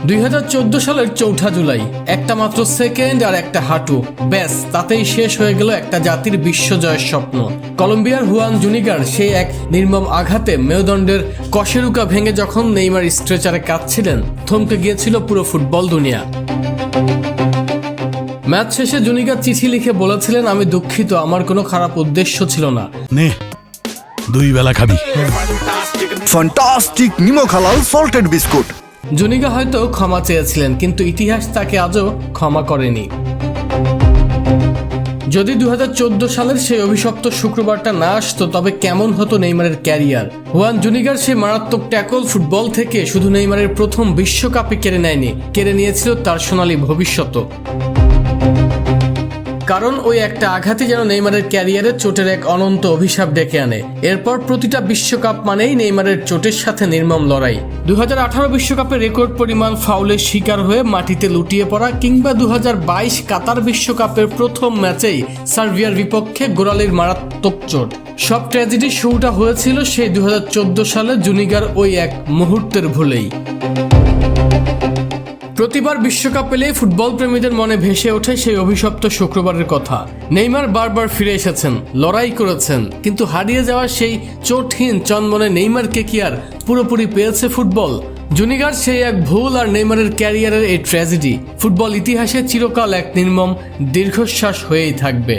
2014 সালের 4 জুলাই একটা মাত্র সেকেন্ড আর একটা হাঁটু, ব্যাস তাতেই শেষ হয়ে গেল একটা জাতির বিশ্বজয়ের স্বপ্ন। কলম্বিয়ার হুয়ান জুনিগার সেই এক নির্মম আঘাতে মেরুদণ্ডের কশেরুকা ভেঙে যখন নেইমার স্ট্রেচারে কাঁদছিলেন, থমকে গিয়েছিল পুরো ফুটবল দুনিয়া। ম্যাচ শেষে জুনিগার চিঠি লিখে বলেছিলেন, আমি দুঃখিত, আমার কোনো খারাপ উদ্দেশ্য ছিল না। নে 2 বেলা খাবি। ফ্যান্টাস্টিক নিমক হালাল সল্টেড বিস্কুট। জুনিগা হয়তো ক্ষমা চেয়েছিলেন, কিন্তু ইতিহাস তাকে আজও ক্ষমা করেনি। যদি 2014 সালের সেই অভিশপ্ত শুক্রবারটা না আসতো, তবে কেমন হতো নেইমারের ক্যারিয়ার। হুয়ান জুনিগার সেই মারাত্মক ট্যাকল ফুটবল থেকে শুধু নেইমারের প্রথম বিশ্বকাপে কেড়ে নেয়নি, কেড়ে নিয়েছিল তার সোনালী ভবিষ্যৎ। কারণ ওই একটা আঘাতই যেন নেইমারের ক্যারিয়ারে চোটের এক অনন্ত অভিশাপ ডেকে আনে। এরপর প্রতিটা বিশ্বকাপ মানেই নেইমারের চোটের সাথে নির্মম লড়াই। 2018 বিশ্বকাপে রেকর্ড পরিমাণ ফাউলের শিকার হয়ে মাটিতে লুটিয়ে পড়া, কিংবা 2022 কাতার বিশ্বকাপের প্রথম ম্যাচেই সার্বিয়ার বিপক্ষে গোড়ালির মারাত্মক চোট। সব ট্র্যাজেডির শুরুটা হয়েছিল সেই 2014 সালে জুনিগার ওই এক মুহূর্তের ভুলেই। প্রতিবার বিশ্বকাপ পেলেই ফুটবল প্রেমীদের মনে ভেসে ওঠে সেই অভিশপ্ত শুক্রবারের কথা। নেইমার বারবার ফিরে এসেছেন, লড়াই করেছেন, কিন্তু হারিয়ে যাওয়া সেই চোটহীন চনমনে নেইমারকে কি আর পুরোপুরি পেয়েছে ফুটবল? জুনিগার সেই এক ভুল আর নেইমারের ক্যারিয়ারের এই ট্র্যাজেডি ফুটবল ইতিহাসে চিরকাল এক নির্মম দীর্ঘশ্বাস হয়েই থাকবে।